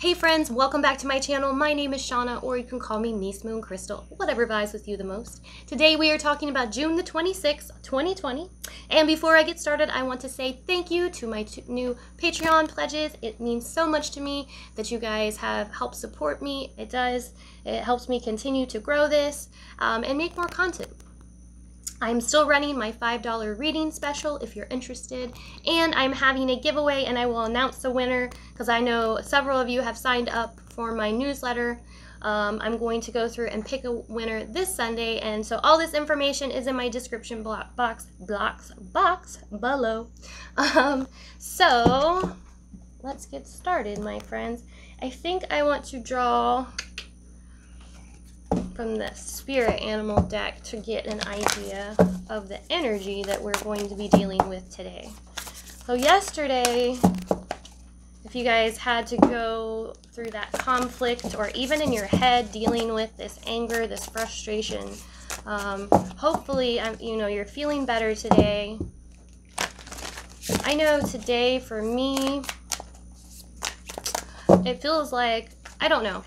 Hey friends, welcome back to my channel. My name is Shauna, or you can call me Niece Moon Crystal, whatever vibes with you the most. Today we are talking about June the 26th, 2020. And before I get started, I want to say thank you to my new Patreon pledges. It means so much to me that you guys have helped support me. It does. It helps me continue to grow this and make more content. I'm still running my $5 reading special if you're interested, and I'm having a giveaway, and I will announce the winner because I know several of you have signed up for my newsletter. I'm going to go through and pick a winner this Sunday, and so all this information is in my description box below. So let's get started, my friends. I think I want to draw from the spirit animal deck to get an idea of the energy that we're going to be dealing with today. So yesterday, if you guys had to go through that conflict, or even in your head dealing with this anger, this frustration, hopefully you're feeling better today. I know today for me, it feels like, I don't know,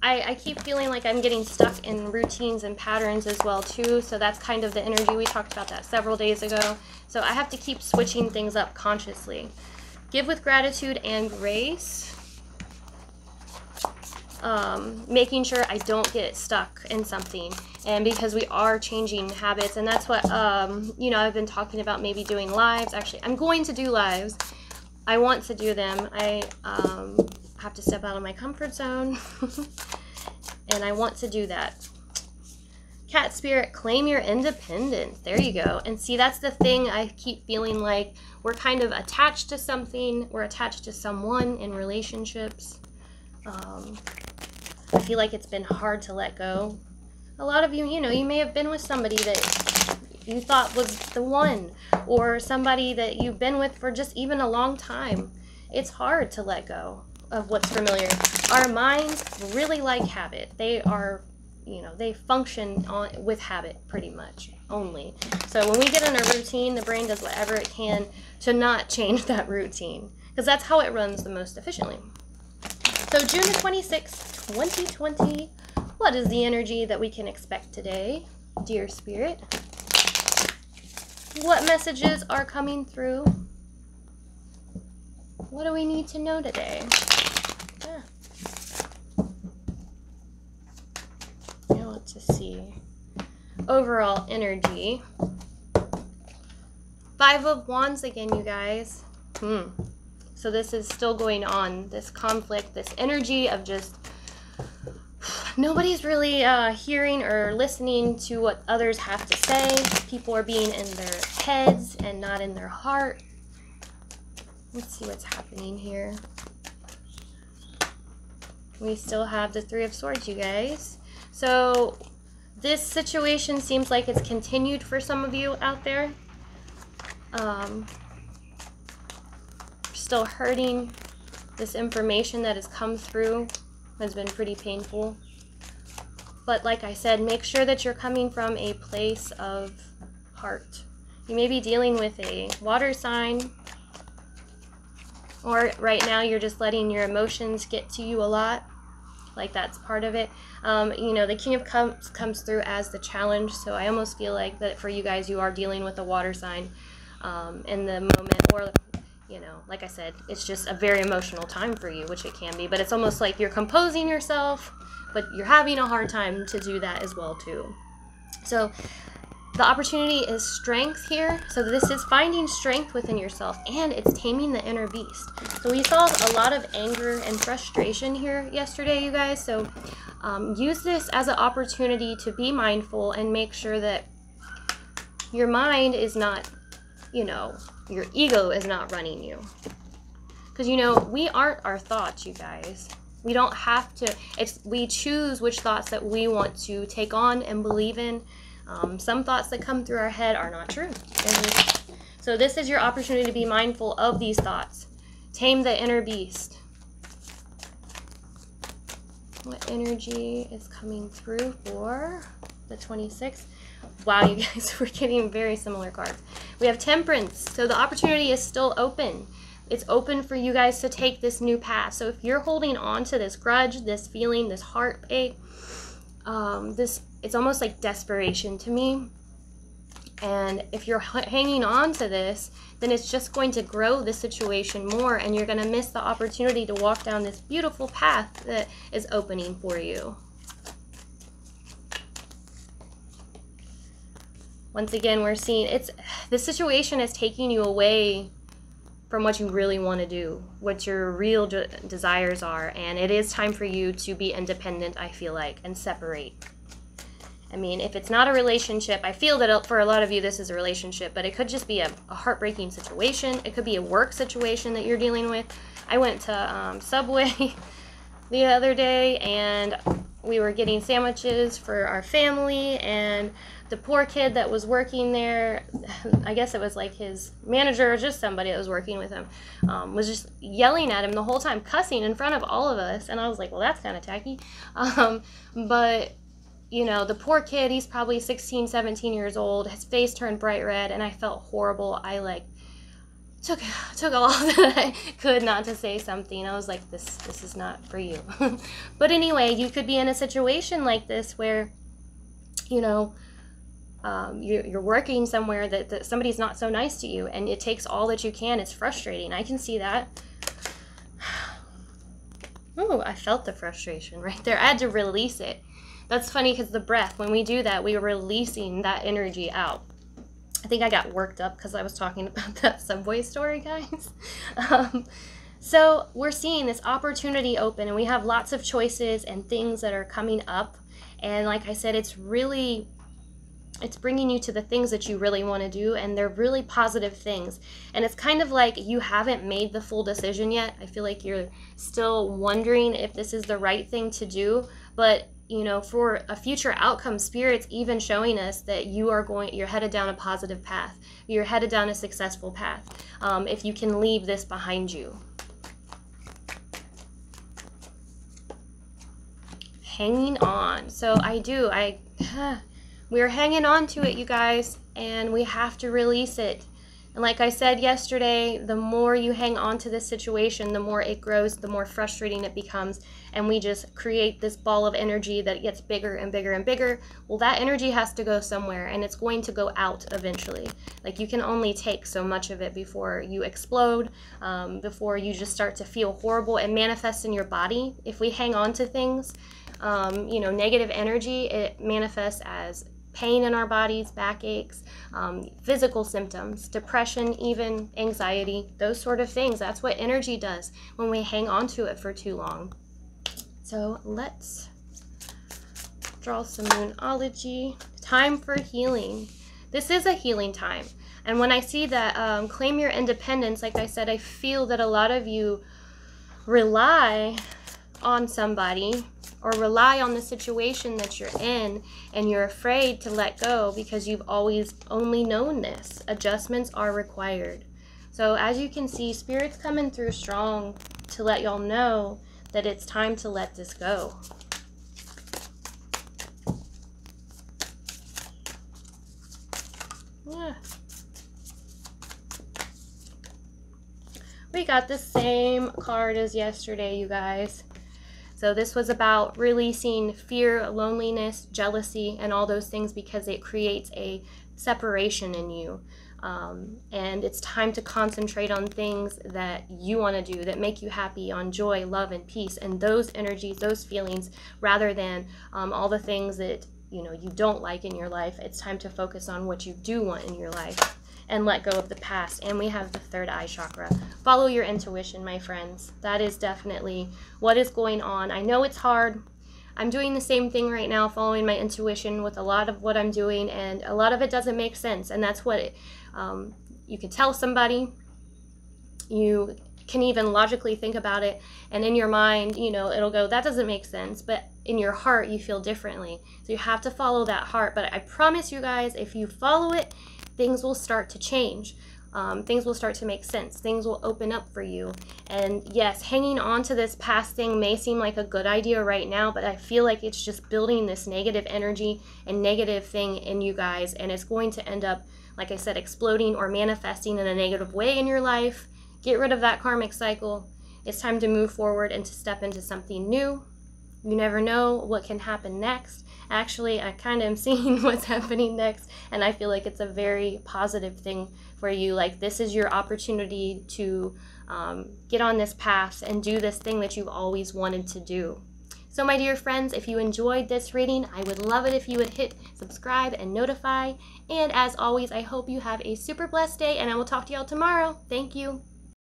I keep feeling like I'm getting stuck in routines and patterns as well too, so that's kind of the energy. We talked about that several days ago. So I have to keep switching things up consciously. Give with gratitude and grace. Making sure I don't get stuck in something, and because we are changing habits, and that's what I've been talking about, maybe doing lives. Actually, I'm going to do lives. I want to do them. I have to step out of my comfort zone and I want to do that. Cat spirit, claim your independence. There you go. And see, that's the thing. I keep feeling like we're kind of attached to something. We're attached to someone in relationships. I feel like it's been hard to let go. A lot of you, you may have been with somebody that you thought was the one, or somebody that you've been with for just even a long time. It's hard to let go of what's familiar. Our minds really like habit. They are, they function with habit pretty much only. So when we get in a routine, the brain does whatever it can to not change that routine, because that's how it runs the most efficiently. So June the 26th, 2020, what is the energy that we can expect today, dear spirit? What messages are coming through? What do we need to know today? To see overall energy. 5 of Wands again, you guys. So this is still going on, this conflict, this energy of just nobody's really hearing or listening to what others have to say. People are being in their heads and not in their heart. Let's see what's happening here. We still have the 3 of Swords, you guys. So this situation seems like it's continued for some of you out there. Still hurting. This information that has come through has been pretty painful. But like I said, make sure that you're coming from a place of heart. You may be dealing with a water sign, or right now you're just letting your emotions get to you a lot. Like that's part of it. The King of Cups comes through as the challenge, so I almost feel like that for you guys, you are dealing with a water sign in the moment, or like I said, it's just a very emotional time for you, which it can be, but it's almost like you're composing yourself, but you're having a hard time to do that as well too. So the opportunity is strength here. So this is finding strength within yourself, and it's taming the inner beast. So we saw a lot of anger and frustration here yesterday, you guys. So use this as an opportunity to be mindful and make sure that your mind is not, your ego is not running you. Because, we aren't our thoughts, you guys. We don't have to, we choose which thoughts that we want to take on and believe in. Some thoughts that come through our head are not true. And so this is your opportunity to be mindful of these thoughts. Tame the inner beast. What energy is coming through for the 26th? Wow, you guys, we're getting very similar cards. We have Temperance. So the opportunity is still open. it's open for you guys to take this new path. So if you're holding on to this grudge, this feeling, this heartache, it's almost like desperation to me. And if you're hanging on to this, then it's just going to grow the situation more, and you're going to miss the opportunity to walk down this beautiful path that is opening for you. Once again, we're seeing this situation is taking you away from what you really want to do, what your real desires are, and it is time for you to be independent, I feel like, and separate. I mean, if it's not a relationship, I feel that for a lot of you this is a relationship, but it could just be a heartbreaking situation. It could be a work situation that you're dealing with. I went to Subway the other day, and we were getting sandwiches for our family, and the poor kid that was working there, I guess it was like his manager or just somebody that was working with him, was just yelling at him the whole time, cussing in front of all of us. And I was like, well, that's kind of tacky. But, you know, the poor kid, he's probably 16, 17 years old. His face turned bright red, and I felt horrible. I, like, took all that I could not to say something. I was like, this is not for you. But anyway, you could be in a situation like this where, you know, you're working somewhere that somebody's not so nice to you, and it takes all that you can. It's frustrating. I can see that. Oh, I felt the frustration right there. I had to release it. That's funny because the breath, when we do that, we are releasing that energy out. I think I got worked up because I was talking about that Subway story, guys. So we're seeing this opportunity open, and we have lots of choices and things that are coming up. And like I said, it's bringing you to the things that you really want to do, and they're really positive things. And it's kind of like you haven't made the full decision yet. I feel like you're still wondering if this is the right thing to do, but you know, for a future outcome, Spirit's even showing us that you're headed down a positive path. You're headed down a successful path. If you can leave this behind you. Hanging on. So we're hanging on to it, you guys, and we have to release it. And like I said yesterday, the more you hang on to this situation, the more it grows, the more frustrating it becomes, and we just create this ball of energy that gets bigger and bigger and bigger. Well, that energy has to go somewhere, and it's going to go out eventually. Like, you can only take so much of it before you explode, before you just start to feel horrible and manifest in your body. If we hang on to things, you know, negative energy, it manifests as pain in our bodies, backaches, physical symptoms, depression, even anxiety, those sort of things. That's what energy does when we hang on to it for too long. So let's draw some Moonology. Time for healing. This is a healing time. And when I see that claim your independence, like I said, I feel that a lot of you rely on somebody or rely on the situation that you're in, and you're afraid to let go because you've always only known this. Adjustments are required. So as you can see, Spirit's coming through strong to let y'all know that it's time to let this go. Yeah. We got the same card as yesterday, you guys. So this was about releasing fear, loneliness, jealousy, and all those things because it creates a separation in you. And it's time to concentrate on things that you want to do, that make you happy, on joy, love, and peace, and those energies, those feelings, rather than all the things that you don't like in your life. It's time to focus on what you do want in your life and let go of the past. And we have the third eye chakra. Follow your intuition, my friends. That is definitely what is going on. I know it's hard. I'm doing the same thing right now, following my intuition with a lot of what I'm doing, and a lot of it doesn't make sense. And that's what you can tell somebody. You can even logically think about it, and in your mind, it'll go, that doesn't make sense, but in your heart, you feel differently. So you have to follow that heart. But I promise you guys, if you follow it, things will start to change. Things will start to make sense. Things will open up for you. And yes, hanging on to this past thing may seem like a good idea right now, but I feel like it's just building this negative energy and negative thing in you guys, and it's going to end up, like I said, exploding or manifesting in a negative way in your life. Get rid of that karmic cycle. It's time to move forward and to step into something new. You never know what can happen next. Actually, I kind of am seeing what's happening next, and I feel like it's a very positive thing for you. Like, this is your opportunity to get on this path and do this thing that you've always wanted to do. So my dear friends, if you enjoyed this reading, I would love it if you would hit subscribe and notify. And as always, I hope you have a super blessed day, and I will talk to y'all tomorrow. Thank you.